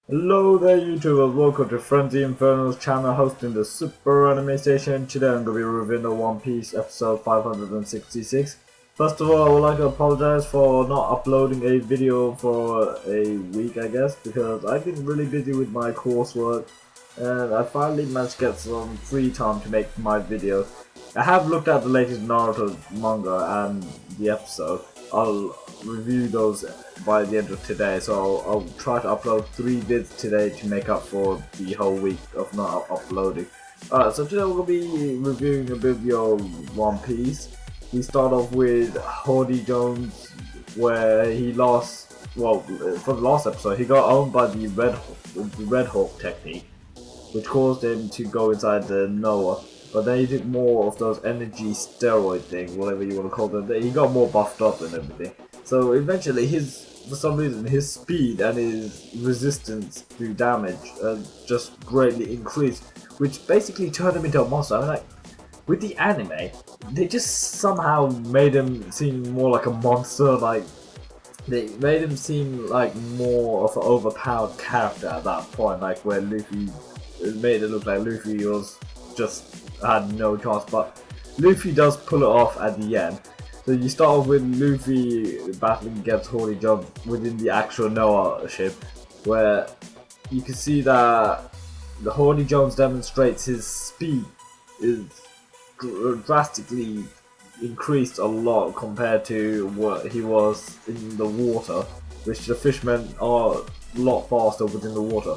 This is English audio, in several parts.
Hello there YouTubers, welcome to Frenzy Inferno's channel hosting the Super Anime Station. Today I'm going to be reviewing the One Piece episode 566. First of all, I would like to apologize for not uploading a video for a week, I guess, because I've been really busy with my coursework and I finally managed to get some free time to make my videos. I have looked at the latest Naruto manga and the episode. I'll review those by the end of today, so I'll try to upload 3 vids today to make up for the whole week of not uploading. So today we're going to be reviewing a bit of your One Piece. We start off with Hody Jones, where he lost, well, for the last episode, he got owned by the Red Hawk technique, which caused him to go inside the Noah. But then he did more of those energy steroid things, whatever you want to call them. He got more buffed up and everything. So eventually, for some reason, his speed and his resistance to damage just greatly increased, which basically turned him into a monster. I mean, like, with the anime, they just somehow made him seem more like a monster. Like, they made him seem like more of an overpowered character at that point, like where Luffy, it made it look like Luffy was just had no chance, but Luffy does pull it off at the end. So you start off with Luffy battling against Hody Jones within the actual Noah ship, where you can see that the Hody Jones demonstrates his speed is drastically increased a lot compared to what he was in the water, which the fishmen are a lot faster within the water.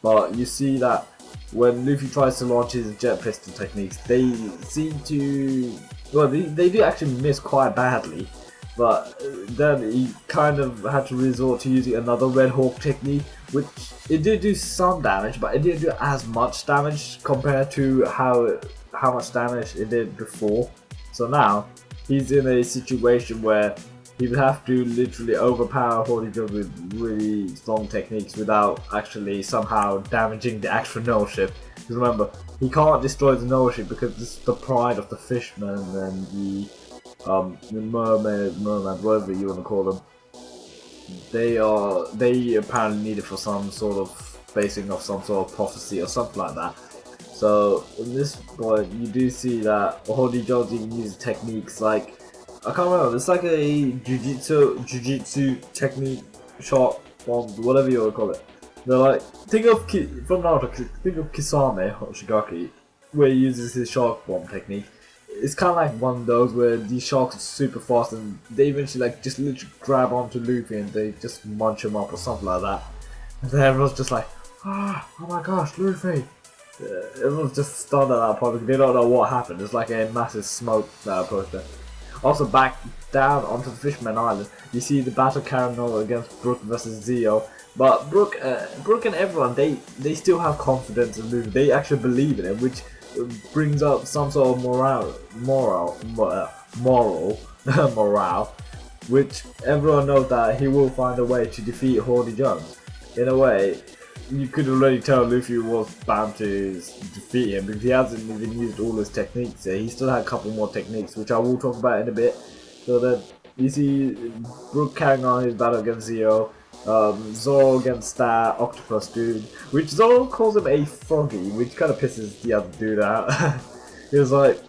But you see that when Luffy tries to launch his jet pistol techniques, they seem to, well, they do actually miss quite badly, but then he kind of had to resort to using another Red Hawk technique, which it did do some damage, but it didn't do as much damage compared to how much damage it did before. So now he's in a situation where he would have to literally overpower Hody Jones with really strong techniques without actually somehow damaging the actual Noah ship. Because remember, he can't destroy the Noah ship because it's the pride of the fishmen and the merman, whatever you want to call them. They apparently need it for some sort of basing of some sort of prophecy or something like that. So in this point, you do see that Hody Jones even uses techniques like, I can't remember, it's like a jujitsu technique, shot bombs, whatever you want to call it. They're like, from Naruto, think of Kisame or Shigaki, where he uses his shark bomb technique. It's kind of like one of those where these sharks are super fast and they eventually like just literally grab onto Luffy and they just munch him up or something like that. And then everyone's just like, oh my gosh, Luffy! Everyone's just stunned at that point because they don't know what happened. It's like a massive smoke that approached them. Also, back down onto the Fisherman Island, you see the battle carrying on against Brook versus Zio. But Brook and everyone, they still have confidence in Luffy. They actually believe in him, which brings up some sort of morale, which everyone knows that he will find a way to defeat Hody Jones. In a way, you could already tell Luffy was bound to defeat him because he hasn't even used all his techniques yet. He still had a couple more techniques, which I will talk about in a bit. So then you see Brook carrying on his battle against Zio, Zoro against that octopus dude, which Zoro calls him a froggy, which kind of pisses the other dude out. He was like,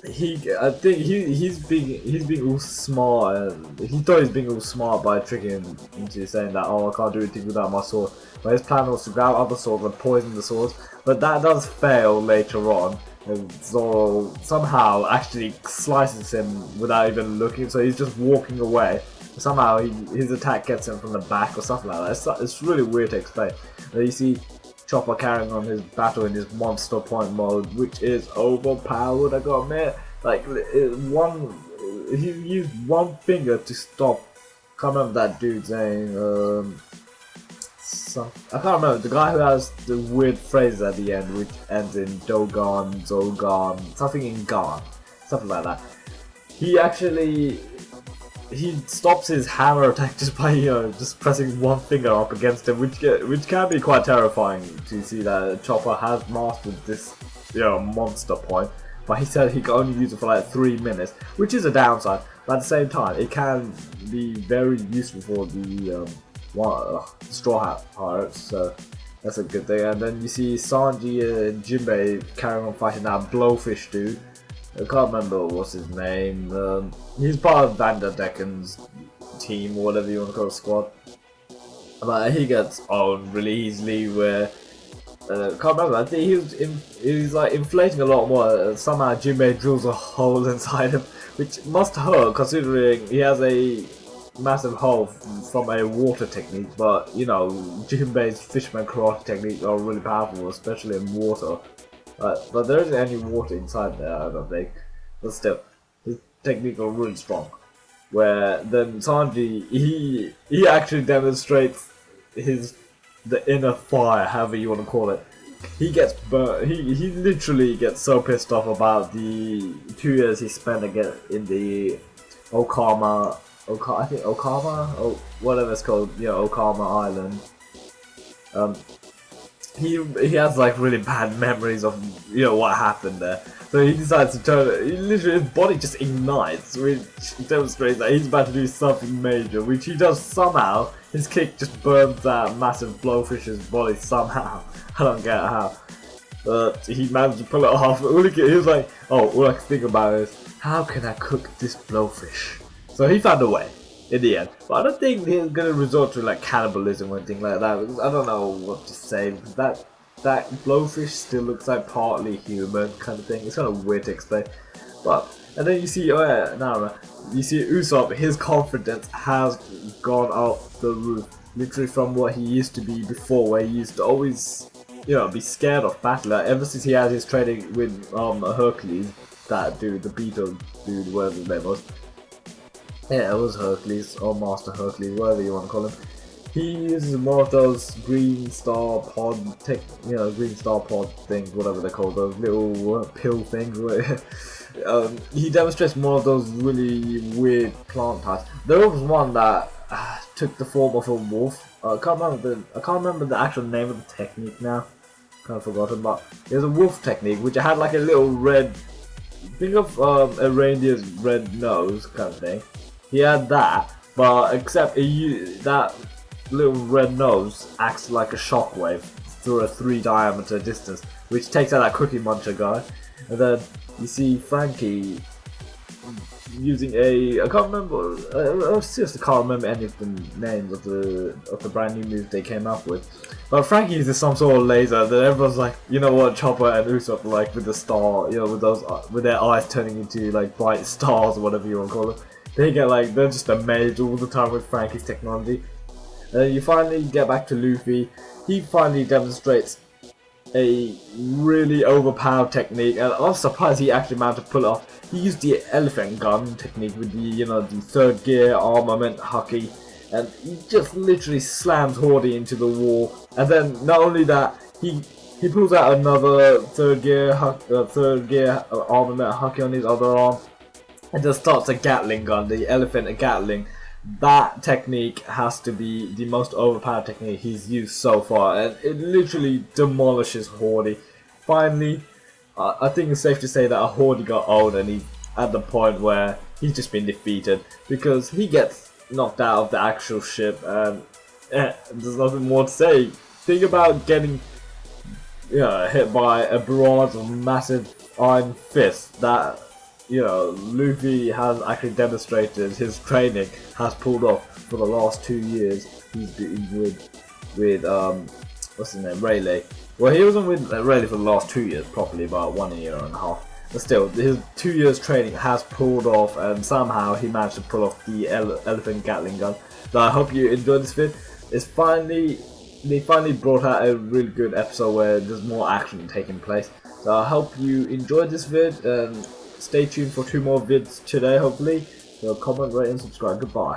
I think he's being all smart, and he thought he was being all smart by tricking him into saying that, oh, I can't do anything without my sword. But his plan was to grab other swords and poison the swords, but that does fail later on. And Zoro somehow actually slices him without even looking, so he's just walking away. Somehow his attack gets him from the back or something like that. It's really weird to explain. And you see Chopper carrying on his battle in his monster point mode, which is overpowered, I gotta admit. Like, he used one finger to stop, I can't remember that dude's name, I can't remember, the guy who has the weird phrases at the end, which ends in Dogon, Zogon, something in Gon, something like that. He stops his hammer attack just by, just pressing one finger up against him, which can be quite terrifying to see that Chopper has mastered this, monster point. But he said he can only use it for like 3 minutes, which is a downside. But at the same time, it can be very useful for the Straw Hat Pirates, so that's a good thing. And then you see Sanji and Jinbei carrying on fighting that blowfish dude. I can't remember what's his name. He's part of Vanderdecken's team, or whatever you want to call it, squad. But he gets owned really easily. Where can't remember. I think he was like inflating a lot more. Somehow Jinbei drills a hole inside him, which must hurt considering he has a massive hole from a water technique. But you know, Jinbei's fisherman karate techniques are really powerful, especially in water. But there isn't any water inside there, I don't think. But still, his techniques are really strong. Where then Sanji, he actually demonstrates the inner fire, however you want to call it. He gets burnt. He literally gets so pissed off about the 2 years he spent again in the Okama, or whatever it's called, you know, Okama Island. He has like really bad memories of, you know, what happened there. So he decides to turn it. Literally, his body just ignites, which demonstrates that he's about to do something major, which he does somehow. His kick just burns that massive blowfish's body somehow. I don't get how. But he managed to pull it off. He was like, oh, all I can think about is, how can I cook this blowfish? So he found a way in the end. But I don't think he's gonna resort to like cannibalism or anything like that. I don't know what to say, because that blowfish still looks like partly human kind of thing. It's kind of weird to explain. But and then you see, oh yeah, now you see Usopp. His confidence has gone out the roof, literally from what he used to be before, where he used to always, you know, be scared of battle. Like, ever since he had his training with Hercules, that dude, the beetle dude, whatever his name was. Yeah, it was Hercules, or Master Hercules, whatever you want to call him. He uses more of those green star pod green star pod things, whatever they're called, those little pill things. He demonstrates more of those really weird plant types. There was one that took the form of a wolf. I can't remember the actual name of the technique now. Kind of forgotten, but there's a wolf technique which had like a little red. Think of a reindeer's red nose kind of thing. He had that, but except that little red nose acts like a shockwave through a 3 diameter distance, which takes out that Cookie Muncher guy. And then you see Frankie using I can't remember. I seriously can't remember any of the names of the brand new moves they came up with. But Frankie uses some sort of laser that everyone's like, you know what, Chopper and Usopp like with the star, you know, with their eyes turning into like bright stars or whatever you want to call them. They get like, they're just amazed all the time with Frankie's technology. And then you finally get back to Luffy. He finally demonstrates a really overpowered technique, and I'm surprised he actually managed to pull it off. He used the elephant gun technique with the, you know, the 3rd gear armament haki, and he just literally slams Hody into the wall. And then not only that, he pulls out another 3rd gear armament haki on his other arm, and just starts a Gatling gun, the elephant Gatling. That technique has to be the most overpowered technique he's used so far, and it literally demolishes Hody. Finally, I think it's safe to say that Hody got owned, and he's at the point where he's just been defeated, because he gets knocked out of the actual ship, and there's nothing more to say. Think about getting hit by a barrage of massive iron fists that, you know, Luffy has actually demonstrated his training has pulled off for the last 2 years. He's been with what's his name, Rayleigh. Well, he wasn't with Rayleigh for the last 2 years, probably about 1 year and a half. But still, his 2 years training has pulled off, and somehow he managed to pull off the elephant Gatling gun. So I hope you enjoyed this vid. They finally brought out a really good episode where there's more action taking place. So I hope you enjoyed this vid, and stay tuned for 2 more vids today, hopefully. So comment, rate, and subscribe. Goodbye.